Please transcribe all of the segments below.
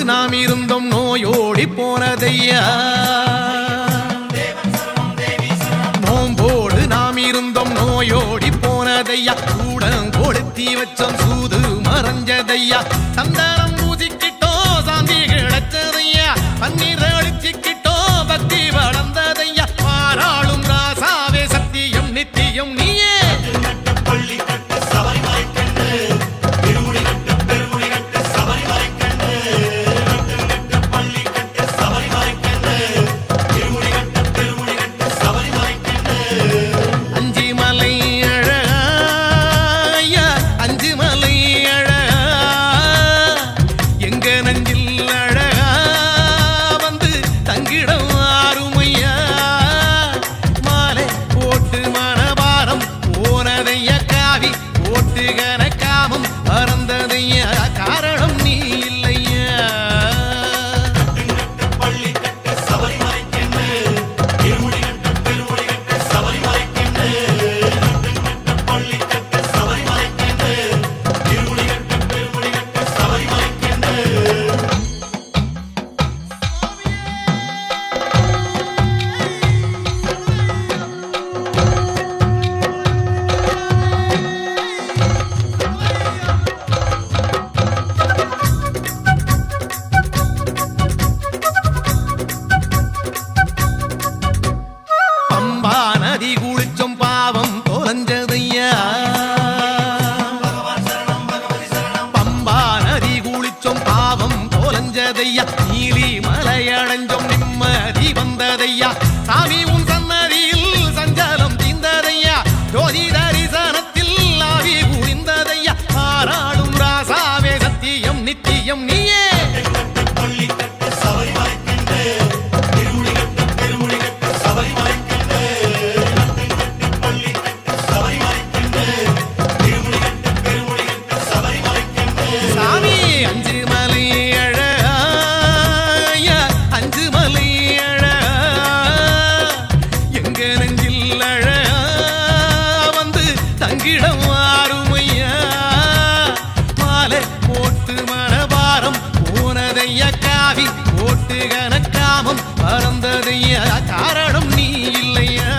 நாம் இருந்தோம் நோயோடி போனதையா நோம்போடு நாம் இருந்தோம் நோயோடி போனதையா கூடம் கொடுத்தி வச்சோம் சூது மறைஞ்சதையா சந்தானம் பூசிக்கிட்டோம் சாந்தி கிடைச்சதையா பன்னீர் அடிச்சுக்கிட்டோம் பக்தி வளர்ந்ததையா பாராளும் ராசாவே சத்தியம் நித்தியம் நீயே நீலி மலையடைஞ்சோம் நிம்மதி வந்ததையா சாமி உன் சன்னதியில் சஞ்சலம் தீர்ந்ததையா ஜோதி தரிசனத்தில் ஆவி குளிர்ந்ததையா ஆராளும் ராசாவே சத்தியம் நித்தியம் நீயே கணக்காமம் பறந்ததையா காரணம் நீ இல்லையா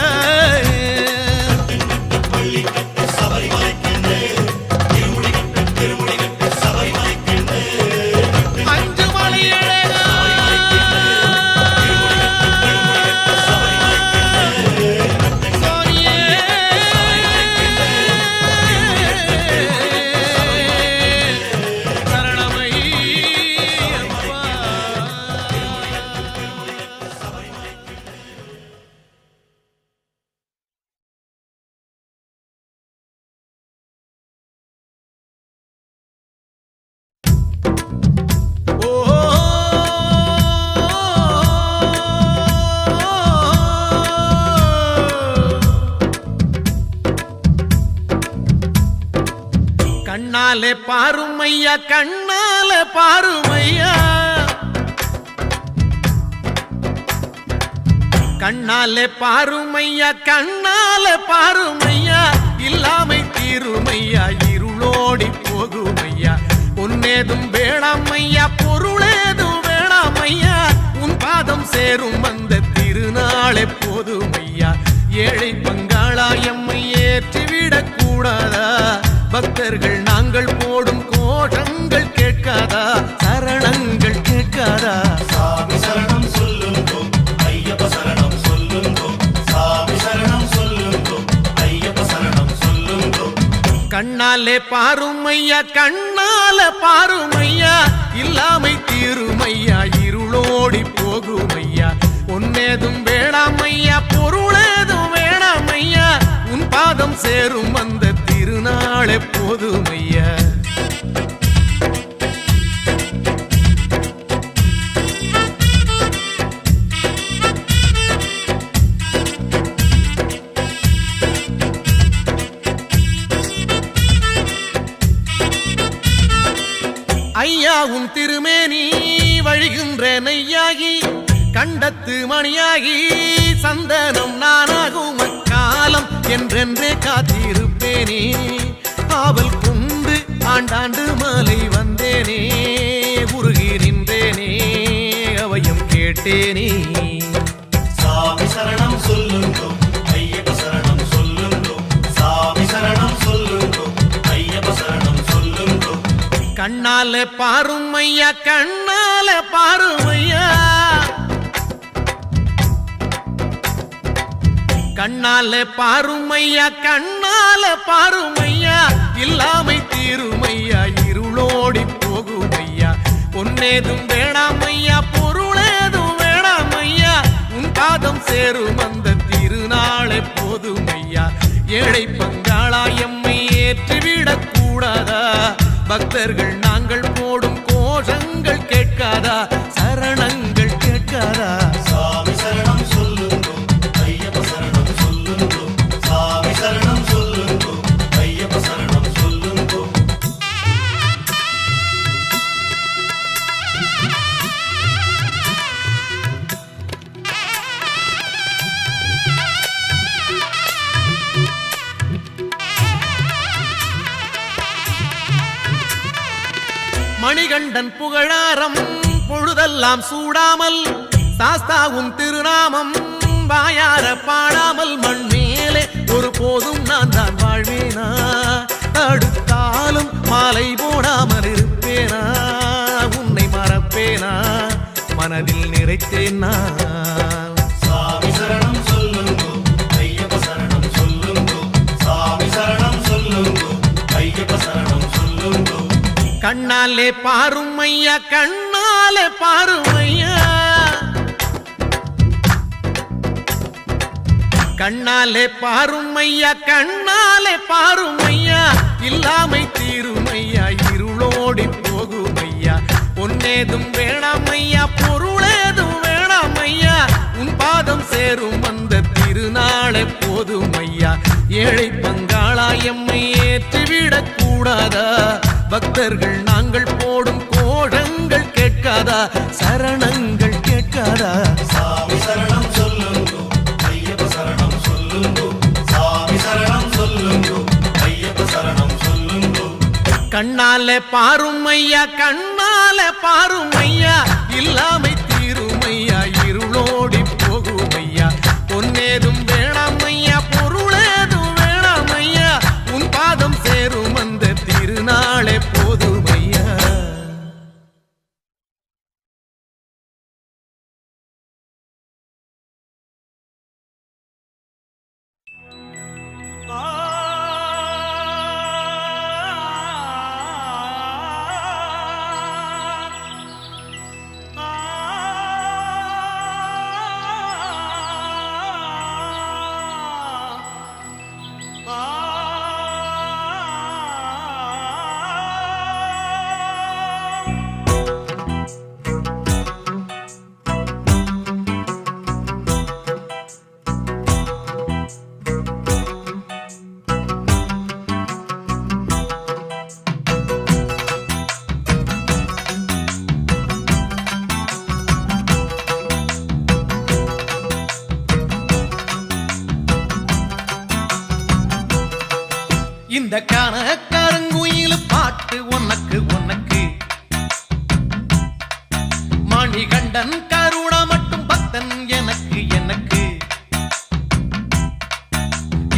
கண்ணாலே பாருமையா கண்ணாலே பாருமையா கண்ணாலே பாருமையா கண்ணாலே பாருமையா இல்லாமை தீருமையா இருளோடி போகுமையா பொன்னேதும் வேணாமையா பொருளேதும் வேணாமையா உன் பாதம் சேரும் அந்த திருநாளே போதுமையா ஏழை பங்காளா எம்மை ஏற்றிவிடக் கூடாதா பக்தர்கள் நாங்கள் போடும் கோஷங்கள் கேட்காதா சரணங்கள் கேட்காதா சாமி சரணம் சொல்லுங்கோ ஐயப்ப சரணம் சொல்லுங்கோ சாமி சரணம் சொல்லுங்கோ ஐயப்ப சரணம் சொல்லுங்கோ கண்ணாலே பாருமையா கண்ணாலே பாருமையா இல்லாமை தீருமையா இருளோடி போகுமையா பொன்னேதும் வேணாமையா பொருளேதும் வேணாமையா உன் பாதம் சேரும் அந்த திருநாளே போதுமையா ஐயா உன் திருமேனி வழிகின்ற நெய்யாகி கண்டத்து மணியாகி சந்தனம் நானாகும் அக்காலம் என்றென்றே காத்திருப்பேனே ஆவல் கொண்டு ஆண்டாண்டு மாலை வந்தேனே உருகி நின்றேனே கேட்டேனே. சாமி சரணம் சொல்லுங்கோ ஐயப்ப சரணம் சொல்லுங்கோ சாமி சரணம் சொல்லுங்கோ ஐயப்ப சரணம் சொல்லுங்கோ. கண்ணால பாரும் ஐயா கண்ணால பாரும் ஐயா கண்ணால பாரும் ஐயா கண்ணால பாரும் ஐயா இல்லாமை தீருமையா இருளோடி போகும் ஐயா. பொன்னேதும் வேணாம் ஐயா பொருளேதும் வேணாம் ஐயா உன் பாதம் சேரும் அந்த திருநாளே போதும் ஐயா. ஏழை பங்காளா எம்மை ஏற்றிவிடக் கூடாதா பக்தர்கள் நாங்கள் போடும் கோஷங்கள் கேட்காதா சரணங்கள் கேட்காதா. சாமி சரணம் சொல்லுங்கோ ஐயப்ப சரணம் சொல்லுங்கோ சாமி சரணம் சொல்லுங்கோ ஐயப்ப சரணம் சொல்லுங்கோ. மணிகண்டன் புகழாரம் பொழுதெல்லாம் சூடாமல் சாஸ்தாவும் திருநாமம் வாயார பாடாமல் மண் மேலே ஒரு போதும் நான் தான் வாழ்வேனா. தடுத்தாலும் மாலை போடாமல் இருப்பேனா உன்னை மறப்பேனா மனதில் நிறைத்தேனா. சாமி சரணம் சொல்லுங்கோ ஐயப்ப சரணம் சொல்லுங்கோ சாமி சரணம் சொல்லுங்கோ ஐயப்ப சரணம் சொல்லுங்கோ. கண்ணாலே பாரும் ஐயா கண்ணாலே பாரும் ஐயா கண்ணாலே பாரும் ஐயா கண்ணாலே பாரும் ஐயா இல்லாமை தீரும் ஐயா இருளோடி போகும் ஐயா. பொன்னேதும் வேணாம் ஐயா பொருளேதும் வேணாம் ஐயா உன் பாதம் சேரும் அந்த திருநாளே போதும் ஐயா. ஏழை பங்காளா எம்மை ஏற்றிவிடக் கூடாதா பக்தர்கள் நாங்கள் போடும் கோஷங்கள் கேட்காதா சரணங்கள் கேட்காதா. சாமி சரணம் சொல்லுங்கோ ஐயப்ப சரணம் சொல்லுங்கோ சாமி சரணம் சொல்லுங்கோ ஐயப்ப சரணம் சொல்லுங்கோ. கண்ணால பாரும் ஐயா கண்ணால பாரும் ஐயா இல்லாமை தீரும் ஐயா இருளோடி போகும் ஐயா. பொன்னேதும் வேணாம் ஐயா பொருளேதும் வேணாம் ஐயா உன் பாதம் சேரும் அந்த திருநாளே போதும் ஐயா. இந்த கனகருங்குயில் பாட்டு உனக்கு உனக்கு மணிகண்டன் கருணா மட்டும் பக்தன் எனக்கு எனக்கு.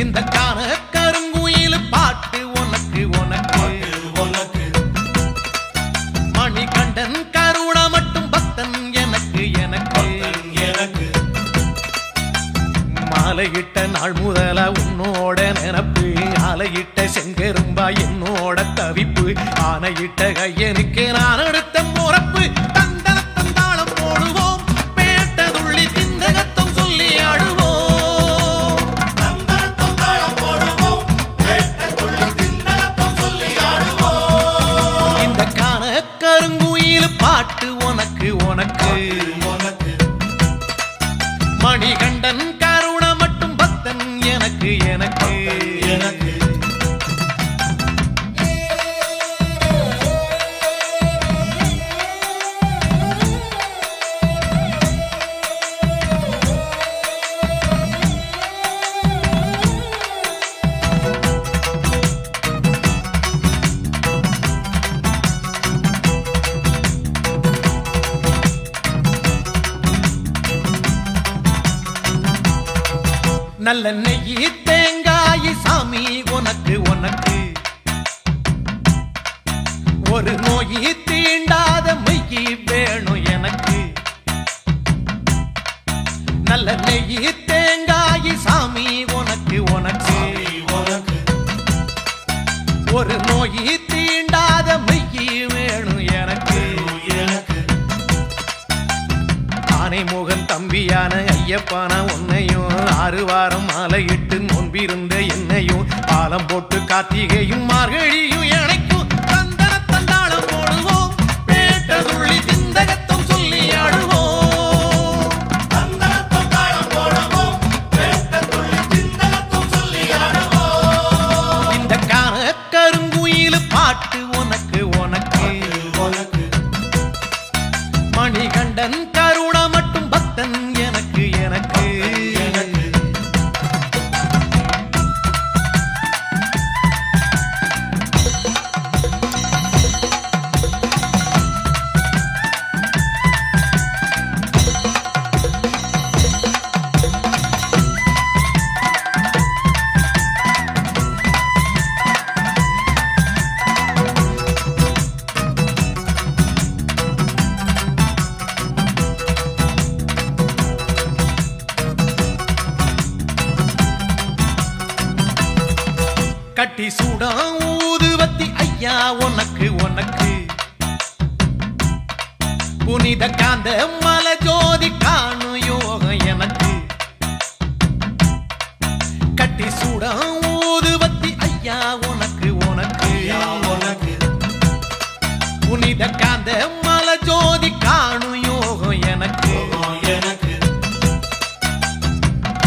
இந்த கனகருங்குயில் பாட்டு உனக்கு உனக்கு உனக்கு மணிகண்டன் கருணா மட்டும் பக்தன் எனக்கு எனக்கு எனக்கு. மாலையிட்ட நாள் முதலா உன்னோட நினப்பு ஆலையிட்ட செங்கரும்பா என்னோட தவிப்பு ஆனையிட்ட கையனுக்கு நான் எடுத்த முறப்பு. தந்தனத்தம் தாளம் போடுவோம் பேட்டதுள்ளி திந்தகத்தம் சொல்லி ஆடுவோம். தந்தனத்தம் தாளம் போடுவோம் பேட்டதுள்ளி திந்தகத்தம் சொல்லி ஆடுவோம். இந்த கனகருங்குயில் பாட்டு உனக்கு உனக்கு உனக்கு மணிகண்டன் கருணா மட்டும் பக்தன் எனக்கு எனக்கு எனக்கு. நல்ல நெய்யி தேங்காய் சாமி உனக்கு உனக்கு ஒரு நோயி தீண்டாத மெய்யி வேணும் எனக்கு நல்ல நெய்யி தேங்காய் சாமி உனக்கு உனக்கு உனக்கு ஒரு நோயி தீண்டாத மெய்யி வேணும் எனக்கு எனக்கு ஆனைமுகன் தம்பியான ஐயப்பான உன்னையும் 6 வாரம் மாலையிட்டு நோன்பிருந்த என்னையும் பாலம் போட்டு கார்த்திகையும் மார்கழியும் இணைக்கும் தந்தன தந்தாளம் போடுவோம் பேட்ட துள்ளி சிந்தகத்தம் சொல்லி ஆடுவோம் தந்தனத்தம் தாளம் போடுவோம் வேட்டத்துள்ளி சிந்தனத்தம் சொல்லி ஆடுவோம் இந்த காண கருங்குயில் பாட்டு உனக்கு உனக்கு உனக்கு மணிகண்டன் கருண மட்டும் பக்தன் எனக்கு எனக்கு எனக்கு கட்டி சூடா ஊதுவத்தி ஐயா உனக்கு உனக்கு புனித காந்த மல ஜோதி காணு யோகம் எனக்கு கட்டி சூடா ஊதுவத்தி ஐயா உனக்கு உனக்கு உனக்கு புனித காந்த மல ஜோதி காணு யோகம் எனக்கு எனக்கு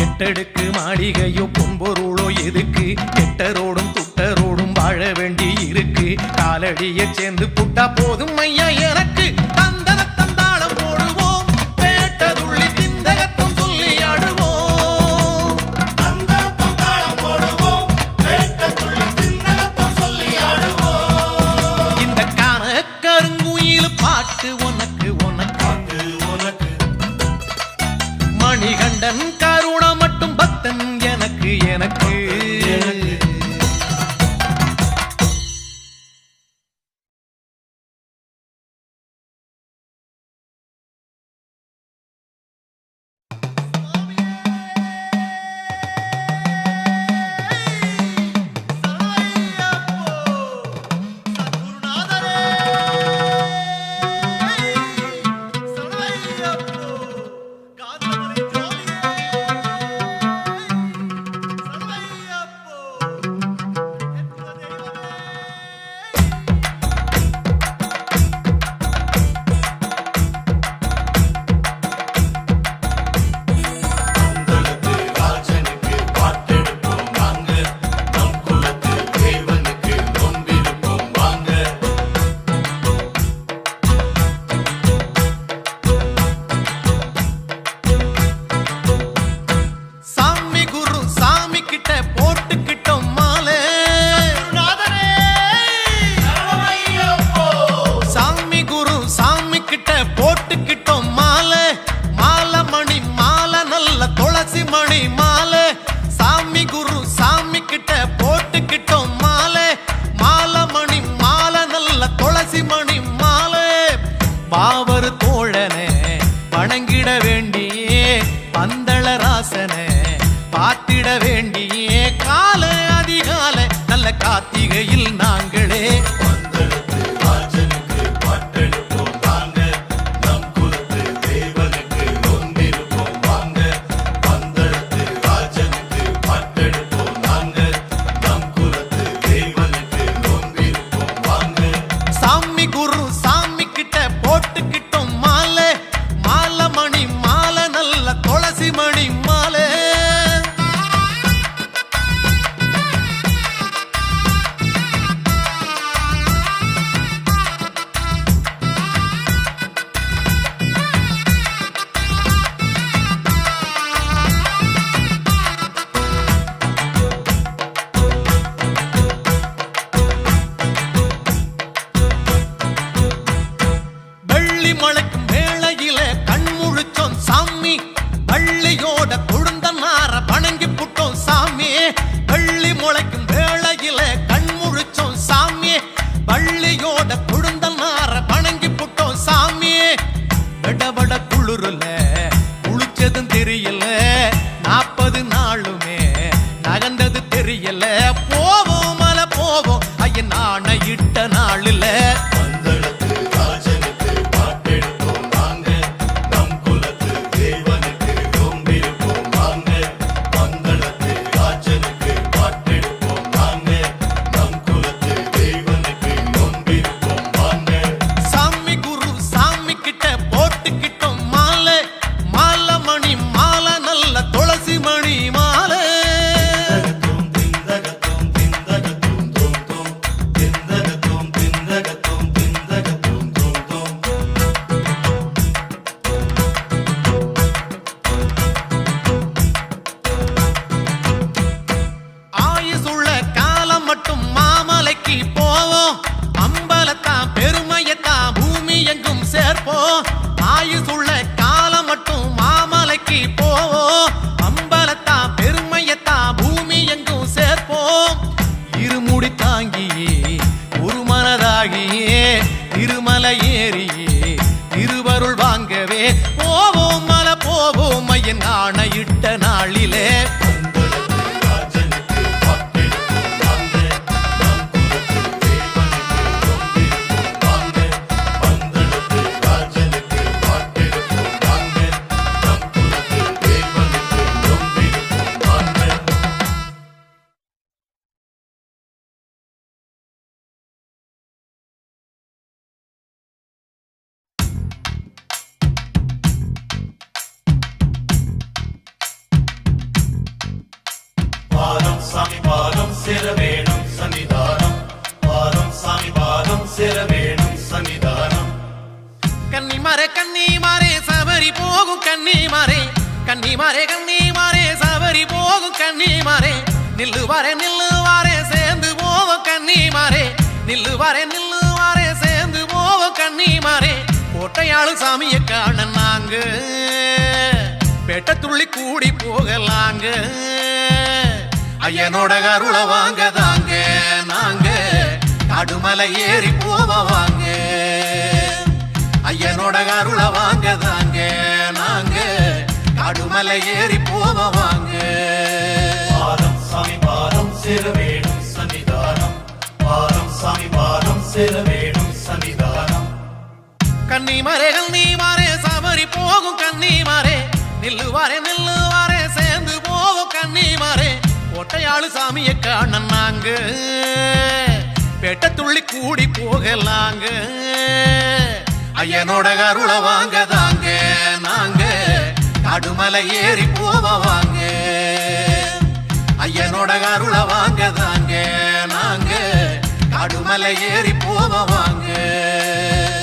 எட்டடுக்கு மாளிகையோ பொன்பொருளோ எதுக்கு எட்டரோடும் துட்டரோடும் வாழ வேண்டி இருக்கு காலடியை சேர்ந்து புட்டா போதும் ஐயா எனக்கு தந்தன தந்தாளம் போடுவோம் பேட்டதுள்ளி சிந்தகத்தம் சொல்லி ஆடுவோம் தந்தனத்தம் தாளம் போடுவோம் வேட்டத்துள்ளி சிந்தனத்தம் சொல்லி ஆடுவோம் இந்த காண கருங்குயில் பாட்டு உனக்கு உனக்கு உனக்கு மணிகண்டன் கருண மட்டும் பக்தன் எனக்கு எனக்கு பந்தளத்து ராஜனுக்கு பாட்டெடுப்போம் வாங்க நம் குலத்து தேவனுக்கு நொந்திருப்போம் வாங்க சாமி குரு சாமி கிட்ட போட்டுக்கிட்டோம் மாலை சாமி குரு சாமி கிட்ட போட்டுக்கிட்டோம் மாலை மாலை மணி மாலை நல்ல துளசி மணி மாலை சாமி குரு சாமி கிட்ட போட்டுக்கிட்டோம் மாலை மாலை மணி மாலை நல்ல துளசி மணி மாலை பாவர் தோழனே வணங்கிட வேண்டியே பந்தள ராசனே பார்த்திட வேண்டியே கால அதிகாலை நல்ல கார்த்திகையில் நாங்களே பந்தளத்து ராஜனுக்கு பாட்டெடுப்போம் வாங்க நம் குலத்து தேவனுக்கு நொந்திருப்போம் வாங்க பந்தளத்து ராஜனுக்கு பாட்டெடுப்போம் வாங்க நம் குலத்து தேவனுக்கு நொந்திருப்போம் வாங்க சாமி குரு சாமி கிட்ட போட்டுக்கிட்டோம் மாலை மாலை மணி மாலை நல்ல துளசி மணி மாலை மலை ஏறியே திருவருள் வாங்கவே போவோம் மலை போவோம் ஐயன் ஆணையிட்ட நாளிலே சாமி பாதம் சேர வேணும் சன்னிதானம் பாதம் சாமி பாதம் சேர வேணும் சன்னிதானம் கன்னிமாரே சபரி போகும் கன்னிமாரே சபரி போகும் கன்னிமாரே நில்லுவாரே சேர்ந்து போவோம் கன்னிமாரே நில்லுவாரே சேர்ந்து போவோம் கன்னிமாரே கோட்டையாளு சாமியை காண நாங்க பெட்ட துள்ளி கூடி போகலாங்க ஐயனோட கருளை வாங்க தாங்க நாங்க காடுமலை ஏறி போவாங்க ஐயனோட கருளை வாங்க தாங்க நாங்க காடுமலை ஏறி போவாங்க பாதம் சாமி பாதம் சேர வேணும் சன்னிதானம் பாதம் சாமி பாதம் சேர வேணும் சன்னிதானம் கன்னிமாரே சபரி போகும் கன்னிமாரே நில்லுவாரே சேர்ந்து போவோம் கன்னிமாரே கோட்டையாளு சாமியை காண நாங்க பெட்ட துள்ளி கூடி போகலாங்க ஐயனோட கருளை வாங்க தாங்க நாங்க காடுமலை ஏறி போவாங்க ஐயனோட கருளை வாங்க தாங்க நாங்க காடுமலை ஏறி போவாங்க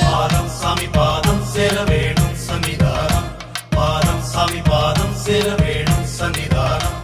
பாதம் சாமி பாதம் சேர வேணும் சன்னிதானம் பாதம் சாமி பாதம் சேர வேணும் சன்னிதானம்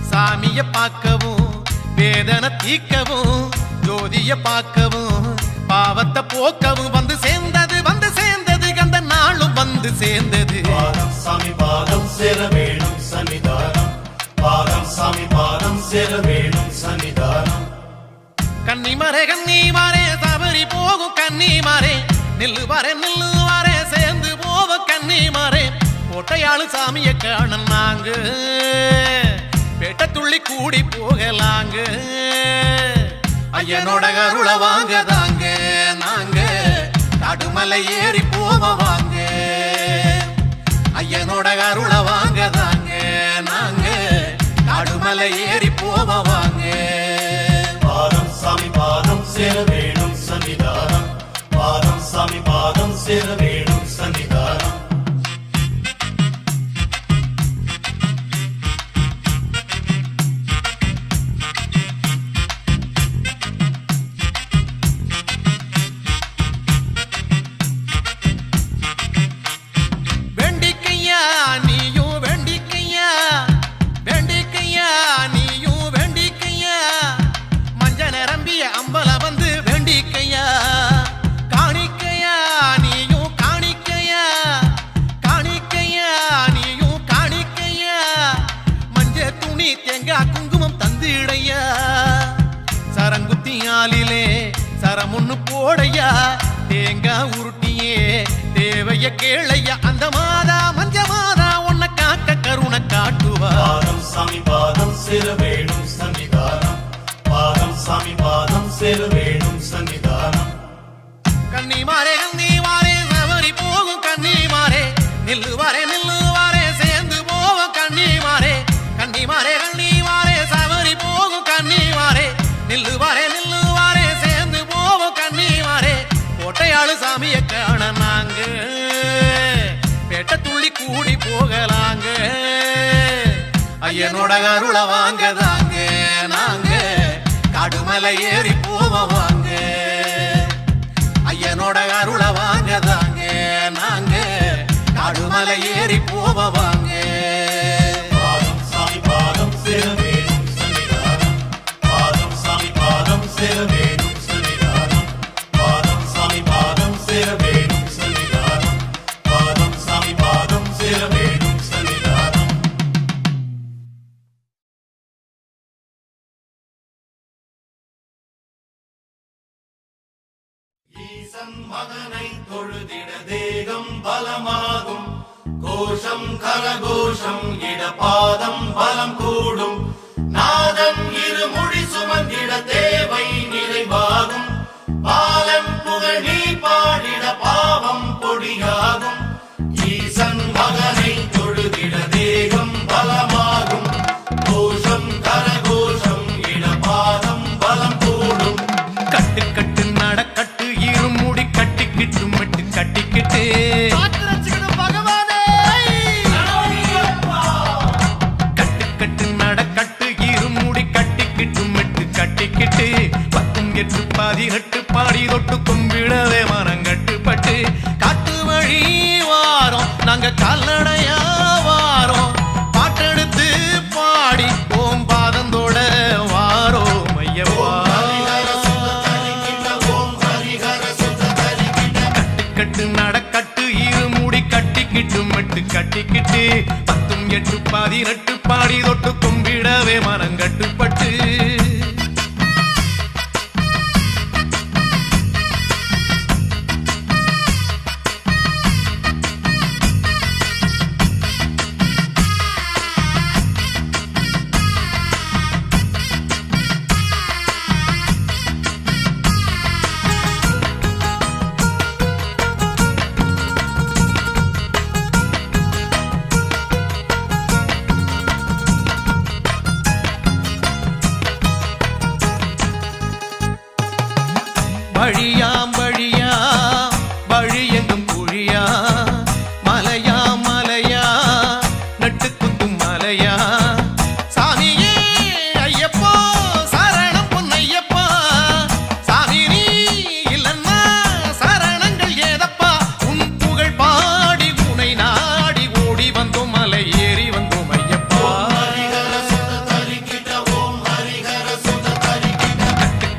சாமிய பார்க்கவும் வேதனை தீக்கவும் ஜோதிய பார்க்கவும் பாவத்தை போக்கவும் வந்து சேர்ந்தது அந்த நாளும் வந்து சேர்ந்தது பாதம் சாமி பாதம் சேர வேணும் சன்னிதானம் பாதம் சாமி பாதம் சேர வேணும் சன்னிதானம் கன்னிமாரே சபரி போகும் கன்னிமாரே நில்லுவாரே சேர்ந்து போவோம் கன்னிமாரே கோட்டையாளு சாமியை காண நாங்க பெட்ட துள்ளி கூடி போகலாங்க ஐயனோட கருளை வாங்க தாங்க நாங்க காடுமலை ஏறி போவாங்க ஐயனோட கருளை வாங்க தாங்க நாங்க காடுமலை ஏறி போவாங்க பாதம் சாமி பாதம் சேர வேணும் சன்னிதானம் பாதம் சாமி பாதம் சேர வேணும் சன்னிதானம் குங்குமம் தந்திடையா சரங்குத்தியாலிலே சரமுன்னு போடையா தேங்காய் உருட்டியே தேவைய கேளையா அந்த மாதா மஞ்ச மாதா உன்னை காக்க கருணை காட்டுவா பாதம் சாமி பாதம் சேர வேணும் சன்னிதானம் பாதம் சாமி பாதம் சேர வேணும் சன்னிதானம் கன்னிமாரே சபரி போகும் கன்னிமாரே நில்லுவாரே சேர்ந்து போவோம் கன்னிமாரே சபரி போகும் கன்னிமாரே நில்லுவாரே சேர்ந்து போவோம் கன்னிமாரே கோட்டையாளு சாமியை காண நாங்க பெட்ட துள்ளி கூடி போகலாங்க ஐயனோட அருள வாங்கதாங்க நாங்க காடுமலை ஏறி போவோம் வாங்க ஐயனோட அருள வாங்கதாங்க நாங்க காடுமலை ஏறி போவோம் வாங்க பாதம் சாமி பாதம் சேர வேணும் சன்னிதானம் பாதம் சாமி பாதம் சேர வேணும் சன்னிதானம் பாதம் சாமி பாதம் சேர வேணும் சன்னிதானம் பாதம் சாமி பாதம் சேர வேணும் சன்னிதானம் ஈசன் மகனை தொழுதிட தேகம் பலமாகும் கோஷம் கரகோஷம் இடபாதம் பலம் கூடும் நாதன் இருமுடி சுமந்திட தேவை நிறைவாகும் பாலன் புகழ் நீ பாடிட பாவம் பொடியாகும் ஈசன் மகனை தொழுதிட தேகம் பலமாகும் கோஷம் கரகோஷம் இடபாதம் பலம் கூடும் கட்டு கட்டு நடக்கட்டு இருமுடி கட்டிக்கிட்டு மட்டு கட்டிக்கிட்டு கட்டு கட்டு நடக்கட்டு இருமுடி கட்டிக்கிட்டு மட்டு கட்டிக்கிட்டு 18 பாடி தொட்டு கும்பிடவே மனம் கட்டுப்பட்டு காட்டு வழி வாரோம் நாங்க கால்நடையா வாரோம் பாட்டெடுத்து பாடி ஓம் பாதந்தோட வாரோம் ஐயப்பா கட்டு நடக்கட்டு இருமுடி கட்டிக்கிட்டு மட்டு கட்டிக்கிட்டு 18 பாடி தொட்டு கும்பிடவே மனம் கட்டுப்பட்டு வழியாம் வழியா வழி எங்கும் குழியா மலையா மலையா நட்டு குத்தும் மலையா சாமியே ஐயப்பா சரணம் பொன்னையப்பா சாமி நீ இல்லன்னா சரணங்கள் ஏதப்பா உன் புகழ் பாடி உனை நாடி ஓடி வந்தோம் மலை ஏறி வந்தோம் ஐயப்பா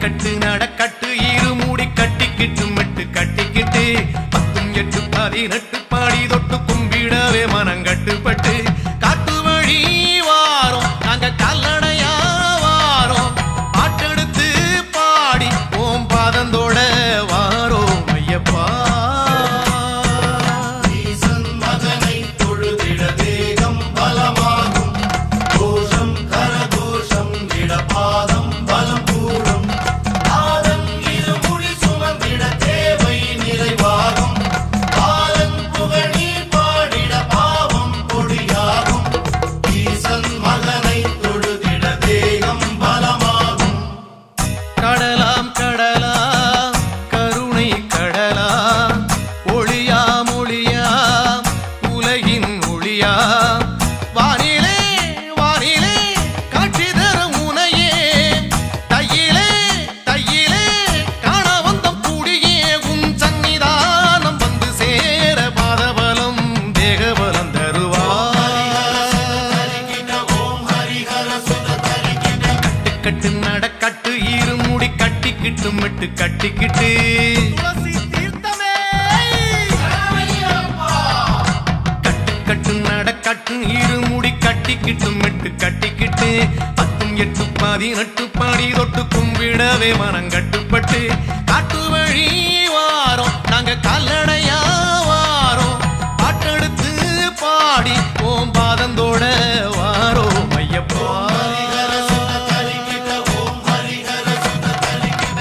கட்டு நடக்கட்டு இருமுடி கட்டிக்கிட்டு மட்டு கட்டிக்கிட்டு 18 பாடி தொட்டு கும்பிடவே மனம் கட்டுப்பட்டு காட்டு வழி வாரோம் நாங்க கால்நடையா வாரோம் பாட்டெடுத்து பாடி ஓம் பாதந்தோட வாரோம் ஐயப்பா ஈசன் மகனை தொழுதிட தேகம் பலமாகும் கோஷம் கரகோஷம் இடபாதம் பலம் கூடும் நாதன் இருமுடி சுமந்திட தேவை நிறைவாகும் பாலன் புகழ் நீ பாடிட பாவம் பொடியாகும் ஈசன் மகனை தொழுதிட தேகம் பலமாகும் கடலாம் கடலாம் கருணை கடலாம் ஒளியாம் ஒளியாம் உலகின் ஒளியாம் வானிலே வானிலே காட்சி தரும் உனையே தையிலே தையிலே காண வந்தம் கூடியே உன் சன்னிதானம் வந்து சேர பாதபலம் தேகபலம் ஓம் ஹரிஹர சுத தரிக்கிட கட்டு நடக்கட்டு இருமுடி கட்டிக்கிட்டு மட்டு கட்டிக்கிட்டு கட்டு கட்டு நடக்கட்டு இருமுடி கட்டிக்கிட்டு மட்டு கட்டிக்கிட்டு 18 பாடி தொட்டு கும்பிடவே மனம் கட்டுப்பட்டு காட்டு வழி வாரோம் நாங்க கால்நடையா வாரோம் பாட்டெடுத்து பாடி ஓம் பாதந்தோட வாரோம் ஐயப்பா ஓம் ஹரிஹர சுத தரிக்கிட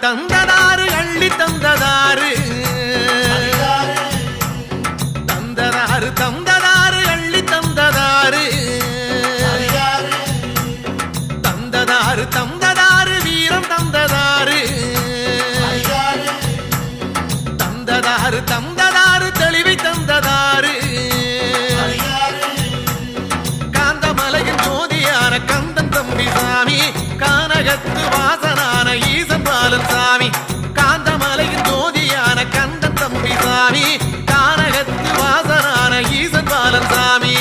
தந்ததாரு அள்ளி தந்ததாரு தந்ததாரு தந்ததாரு அள்ளி தந்ததாரு தந்ததாரு தந்ததாரு வீரம் தந்ததாரு தந்ததாரு தந்ததாரு தெளிவை தந்ததாரு காந்தமலையின் ஜோதியான கந்தன் தம்பி சாமி கானகத்து வாசனான ஈசன் பாலன் சாமி காந்தமலையின் ஜோதியான கந்தன் தம்பி சாமி கானகத்து வாசனான ஈசன் பாலன் சாமி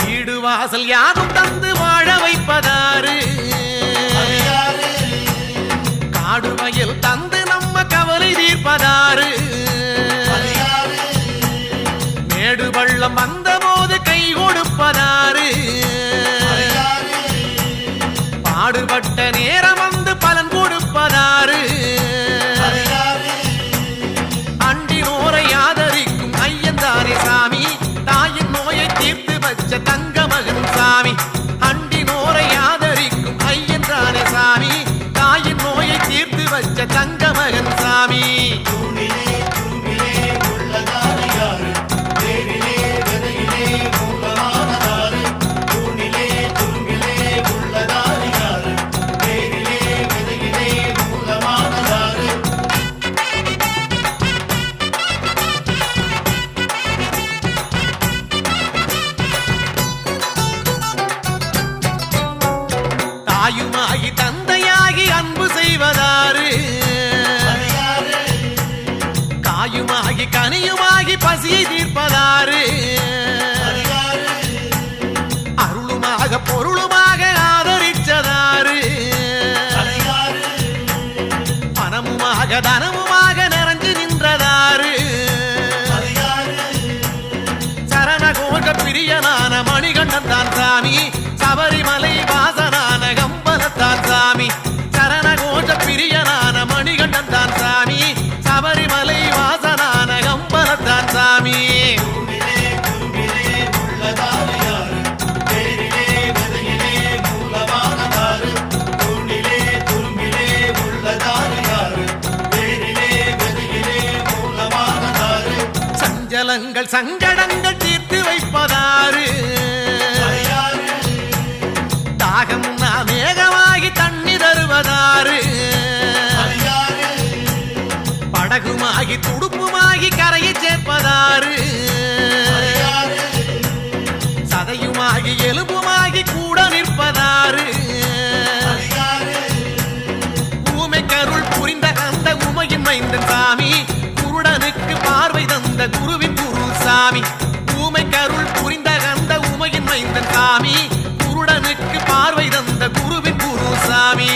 வீடு வாசல் யாரும் தந்து வாழ வைப்பதாரு காடு வயல் தந்து நம்ம கவலை தீர்ப்பதாரு மேடு பள்ளம் வந்த போது கை கொடுப்பதாரு பாடுபட்ட நேரம் வந்து பலன் கொடுப்பதாரு அண்டினோரை ஆதரிக்கும் ஐயன்தானே சாமி தாயின் நோயை தீர்த்து வச்ச தங்க மகன் சாமி அண்டினோரை ஆதரிக்கும் ஐயன்தானே சாமி தாயின் நோயை தீர்த்து வச்ச தங்க மகன் சாமி தாயுமாகி தந்தையாகி அன்பு செய்வதாரு காயுமாகி கனியுமாகி பசியை தீர்ப்பதாரு அருளுமாக பொருளுமாக ஆதரிச்சதாரு பணமுமாக தனமுமாக நிறைஞ்சு நின்றதாரு சரணகோஷ பிரியனான மணிகண்டன் தான் சாமி சபரிமலை வாசனான கம்பலத்தான் சாமி சரணகோஷ பிரியனான மணிகண்டன் தான் சாமி சபரிமலை வாசனான கம்பலத்தான் சாமி சஞ்சலங்கள் சங்கடங்கள் தீர்த்து வைப்பதாரு தாகம் மேகமாகி தண்ணி தருவதாரு படகுமாகி துடுப்புமாகி கரையை சேர்ப்பதாரு சதையுமாகி எலும்புமாகி கூட நிற்பதாரு ஊமை கருள் புரிந்த அந்த உமையின் மைந்தன் சாமி குருடனுக்கு பார்வை தந்த குருவின் குரு சாமி ஊமை கருள் புரிந்த அந்த உமையின் மைந்தன் சாமி குருடனுக்கு பார்வை தந்த குருவின் குரு சாமி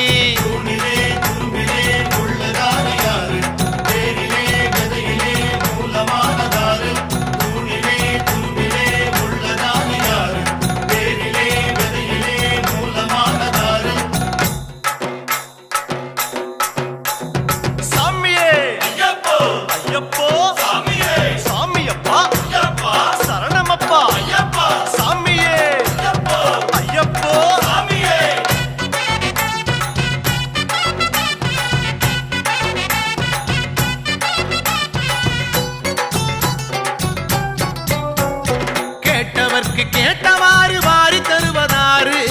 கேட்டவாறு வாரி தருவதாரு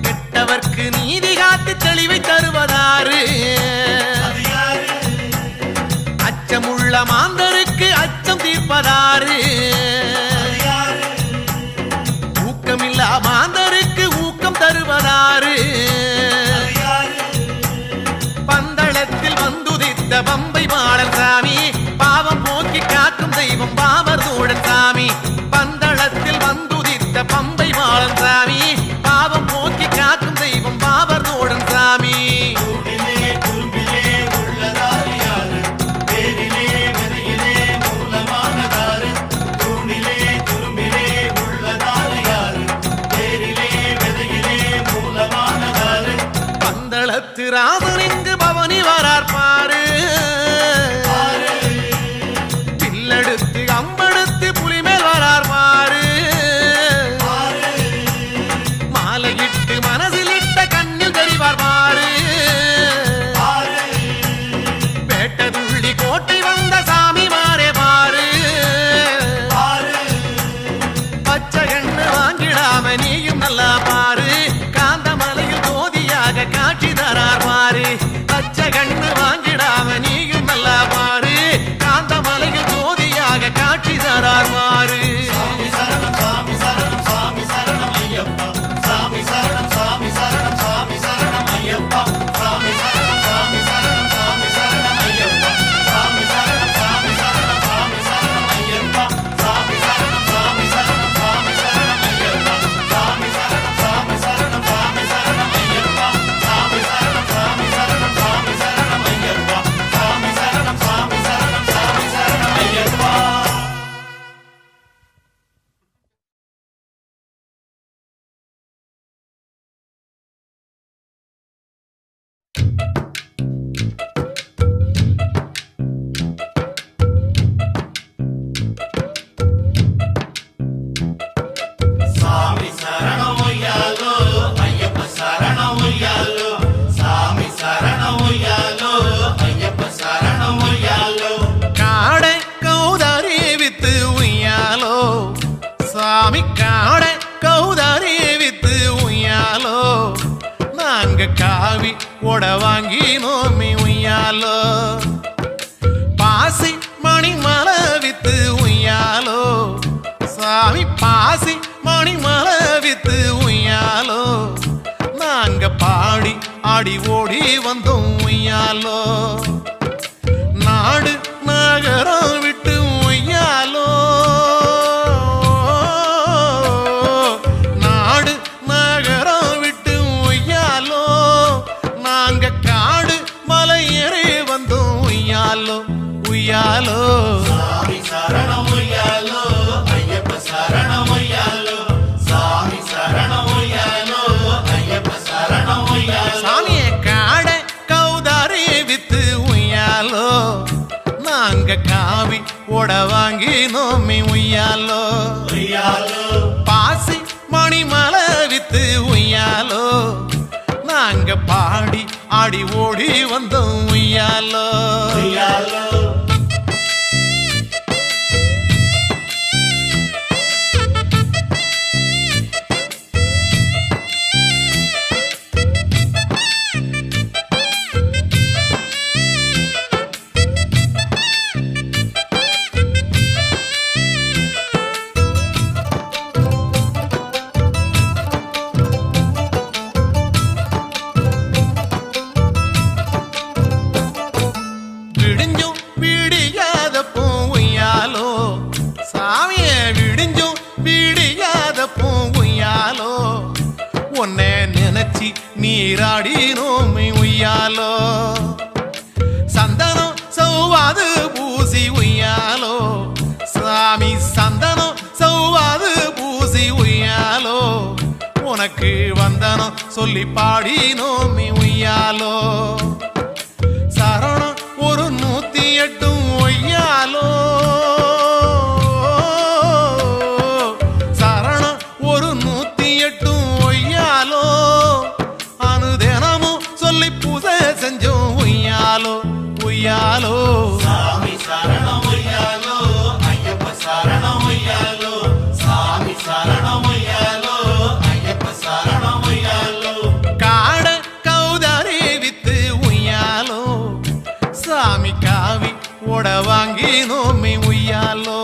கெட்டவர்க்கு நீதி காத்து தெளிவை தருவதாரு அச்சமுள்ள மாந்தருக்கு அச்சம் தீர்ப்பதாரு ஊக்கமில்லா மாந்தருக்கு ஊக்கம் தருவதாரு பந்தளத்தில் வந்துதித்த பம்பை மாடல் சாமி பாவம் போக்கி காக்கும் தெய்வம் பாவர் தோழன் சாமி பந்தளத்தில் வந்துதித்த பம்பை மாடல் சாமி பாவம் போக்கி காக்கும் தெய்வம் பாவர் தோழன் சாமி பந்தளத்து ராமலிங்கு பவ ஓட வாங்கினோமே உய்யாலோ பாசி மணி மலை வித்து உய்யாலோ சாமி பாசி மணி மலை வித்து உய்யாலோ நாங்க பாடி ஆடி ஓடி வந்தோம் உய்யாலோ நாடு நகரம் விட்டு உய்யாலோ நாடு நகரம் விட்டு உய்யாலோ நாங்க காடு மலை ஏறி வந்தோம் உய்யாலோ உய்யாலோ சாமி சரணம் உய்யாலோ ஐயப்ப சரணம் உய்யாலோ சாமி சரணம் உய்யாலோ ஐயப்ப சரணம் உய்யாலோ சாமிய காட கௌதாரி வித்து உய்யாலோ நாங்க காவி ஓட வாங்கினோமே உய்யாலோ உய்யாலோ பாசி மணி மலை வித்து உய்யாலோ நாங்க பாடி ஆடி ஓடி வந்தோம் உய்யாலோ உய்யாலோ விடிஞ்சும் விடியாத பூவையாலோ சாமிய விடிஞ்சும் விடியாத பூவையாலோ உன்னை நினைச்சி நீராடினோமே உய்யாலோ சந்தனம் சௌவாது பூசி உய்யாலோ சாமி சந்தனம் சௌவாது பூசி உய்யாலோ உனக்கு வந்தனம் சொல்லி பாடினோமே உய்யாலோ சரணம் ஒரு 108 ஒய்யாலோ சரணம் ஒரு 108 ஒய்யாலோ அனுதினமும் சொல்லி பூசை செஞ்சோம் உய்யாலோ உய்யாலோ சாமி சரணம் உய்யாலோ ஐயப்ப சரணம் உய்யாலோ சாமி சரணம் உய்யாலோ ஐயப்ப சரணம் உய்யாலோ காட கௌதாரி வித்து உய்யாலோ சாமி காவி ஓட வாங்கினோமே உய்யாலோ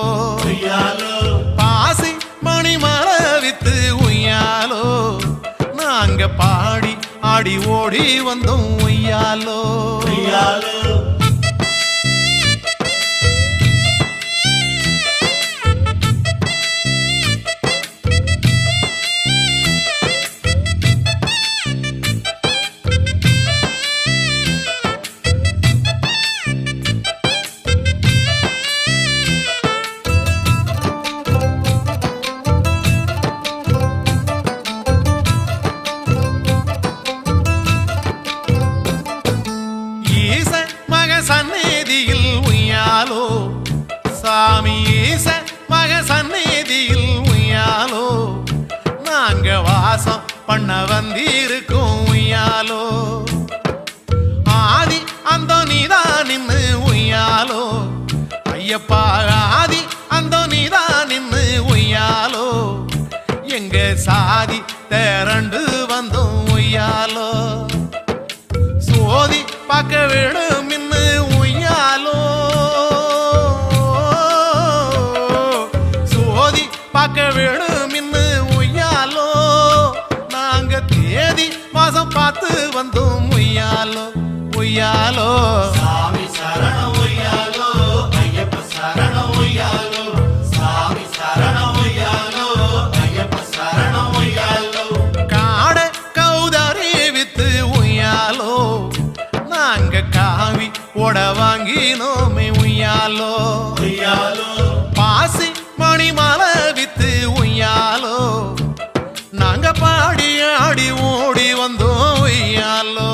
உய்யாலோ பாசி மணி மலை வித்து உய்யாலோ நாங்க பாடி ஆடி ஓடி வந்தோம் உய்யாலோ உய்யாலோ ஈச மக சந்நிதியில் உய்யாலோ சாமி ஈச மக சந்நிதியில் உய்யாலோ நாங்க வாசம் பண்ண வந்திருக்கோம் உய்யாலோ ஆதி அந்த நீதா நின்னு உய்யாலோ ஐயப்பா ஆதி அந்த நீதா நின்னு உய்யாலோ எங்க சாதி திரண்டு வந்தோம் உய்யாலோ சோதி பார்க்க வேணும் இன்னு உய்யாலோ சோதி பார்க்க வேணும் இன்னு உய்யாலோ நாங்க தேதி மாசம் பார்த்து வந்தோம் உய்யாலோ உய்யாலோ சாமி சரணம் உய்யாலோ ஐயப்ப சரணம் உய்யாலோ சாமி சரணம் உய்யாலோ ஐயப்ப சரணம் உய்யாலோ காட கௌதாரி வித்து உய்யாலோ நாங்க காவி ஓட வாங்கினோமே உய்யாலோ உய்யாலோ பாசி மணி மலை வித்து உய்யாலோ நாங்க பாடி ஆடி ஓடி வந்தோம் உய்யாலோ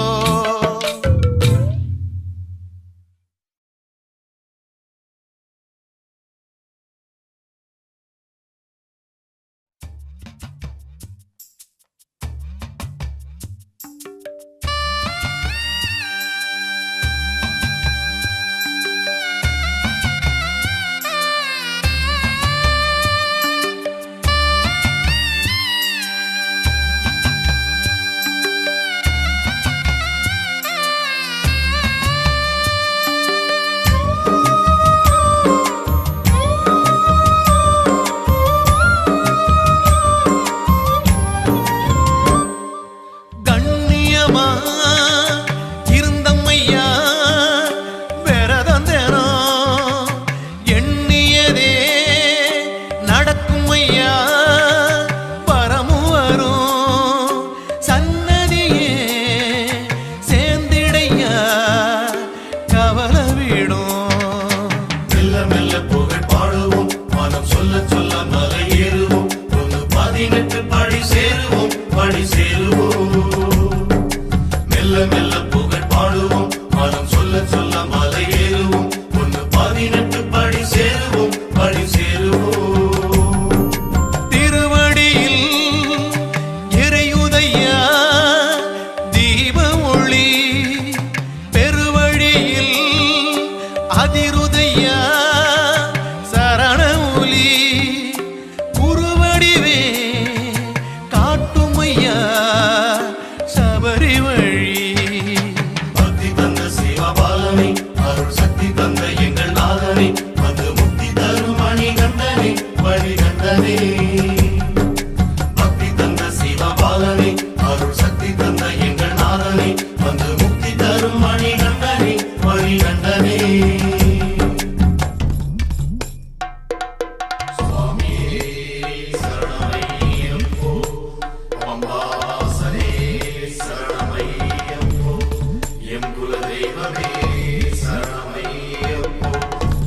அதிருதையா சரணமொழி குருவடிவே காட்டுமையா சபரி வழி. பக்தி தந்த சிவபாலனை அருள் சக்தி தந்த எங்கள் நாதனை வந்து முக்தி தரும் மணிகண்டனே மணிகண்டனே. பக்தி தந்த சிவபாலனை அருள் சக்தி தந்த எங்கள் நாதனை வந்து முக்தி தரும் மணிகண்டனே மணிகண்டனே. சுவாமியே சரணமையப்போ அம்பாசனே சரணமையப்போ எம் குலதெய்வமே சரணமையப்போ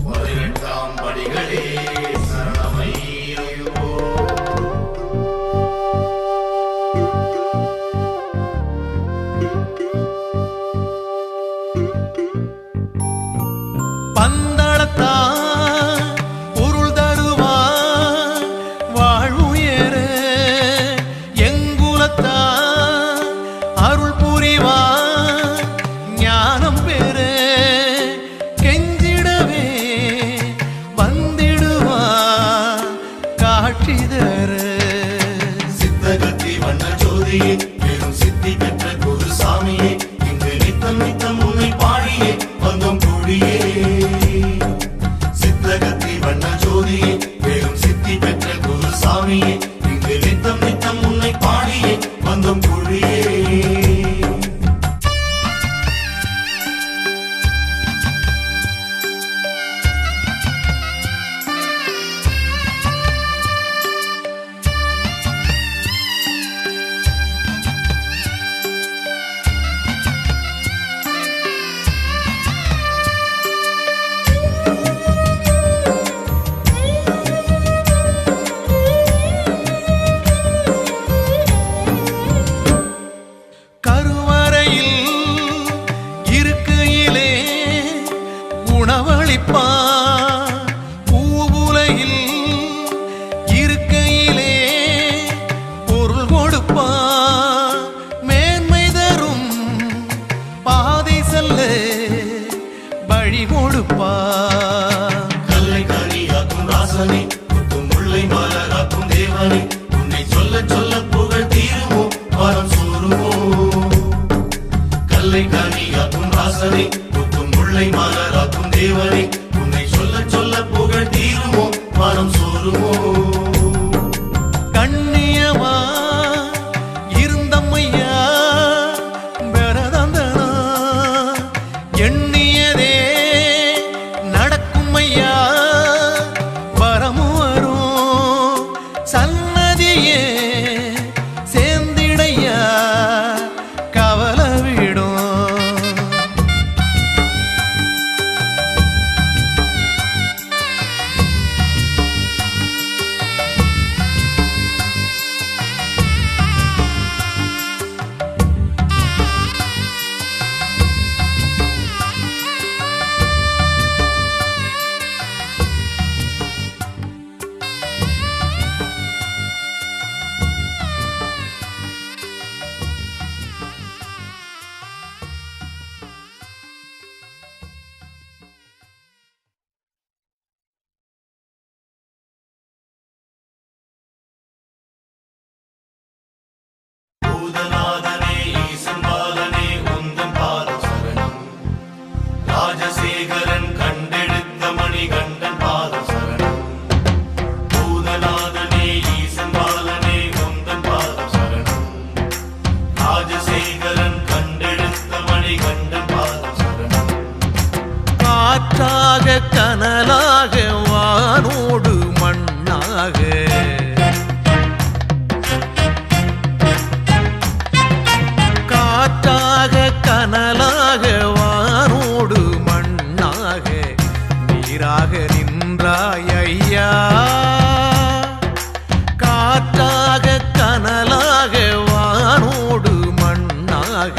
18ஆம் படிகளே சரணமையப்போ. பந்தளத்தான் பொருள் தருவான் வாழ்வுயர எங்குலத்தான் அருள் புரிவான் ஞானம் பெற கெஞ்சிடவே வந்திடுவான் காட்சி தர. சித்தகத்தி வண்ண ஜோதியே பெரும் சித்தி பெற்ற குருசாமியே இங்கு நித்தம் நித்தம் உன்னை பாடியே வந்தோம் கூடியே. சித்தகத்தி வண்ண ஜோதியே பெரும் சித்தி பெற்ற குருசாமியே இங்கு நித்தம் நித்தம் உன்னை பாடியே வந்தோம் கூடியே. கருவறையில் இருக்கையிலே உணவளிப்பான் பூவுலையில் இருக்கையிலே பொருள் கொடுப்பான் மேன்மை தரும் பாதை செல்ல வழி கொடுப்பான். கல்லை கனியாக்கும் ராசனே குத்தும் முல்லை மலராக்கும் தேவனே உன்னை சொல்ல சொல்ல புகழ் தீருமோ வரம் சூருமோ. கல்லை கனியாக்கும் ராசனே குத்தும் முல்லை மலராக்கும் தேவனே உன்னை சொல்ல சொல்ல புகழ் தீருமோ வரம் சூருமோ. கண்ணியமா இருந்தம்மையா பெறதந்தனா எண்ணியதே நடக்குமையா வரமு வரும் சன்னதியே சேர்ந்திடையா கவலை விடும். பூதநாதனே ஈசன் பாலனே உந்தன் பாதம் சரணம். ராஜசேகரன் கண்டெடுத்த மணிகண்டன் பாதம் சரணம். பூதநாதனே ஈசன் பாலனே உந்தன் பாதம் சரணம். ராஜசேகரன் கண்டெடுத்த மணிகண்டன் பாதம் சரணம். காற்றாக கனலாக வானோடு மண்ணாக காற்றாக கனலாக வானோடு மண்ணாக நீராக நின்றாய் ஐயா. காற்றாக கனலாக வானோடு மண்ணாக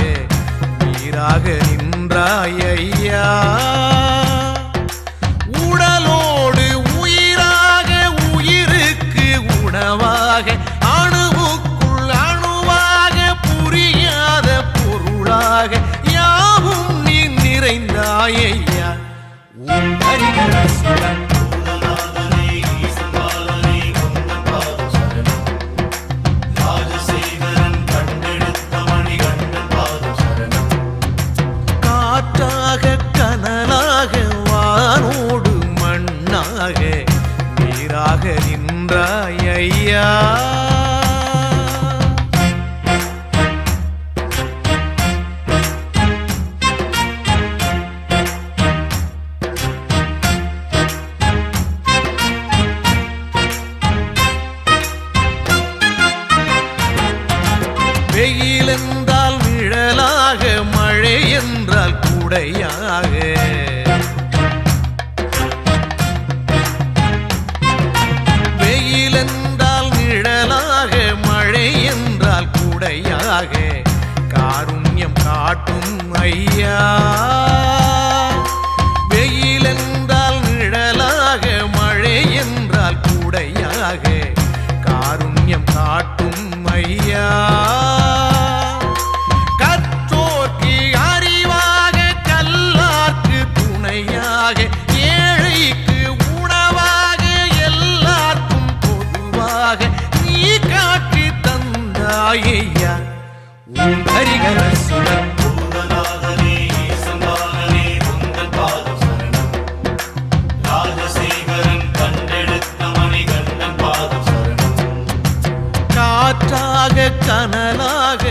நீராக நின்றாய் ஐயா. உடலோடு உயிராக உயிருக்கு உணவாக அணுவுக்குள் அணுவாக புரியாத பொருளாக யாவும் நீ நிறைந்தாய் ஐயா. ஓம் ஹரிஹரசுதன் பூதநாதனே ஈசபாலனே உந்தன் பாதம் சரணம் ராஜசேகரன் கண்டெடுத்த மணிகண்டன் பாதம் சரணம் காற்றாக கனலாக வானோடு மண்ணாக நீராக நின்றாய் ஐயா வெயில் என்றால் நிழலாக மழை என்றால் குடையாக வெயில் என்றால் நிழலாக மழை என்றால் குடையாக காருண்யம் காட்டும் ஐயா வெயில் என்றால் நிழலாக மழை என்றால் குடையாக காருண்யம் காட்டும் ஐயா கற்றோர்க்கு அறிவாக கல்லார்க்கு துணையாக ஏழைக்கு உணவாக எல்லாருக்கும் பொதுவாக நீ காட்டி தந்தாயையா ஓம் ஹரிஹரசுதன் பூதநாதனே ஈசபாலனே உந்தன் பாதம் சரணம் ராஜசேகரன் கண்டெடுத்த மணிகண்டன் பாதம் சரணம் காற்றாக கனலாக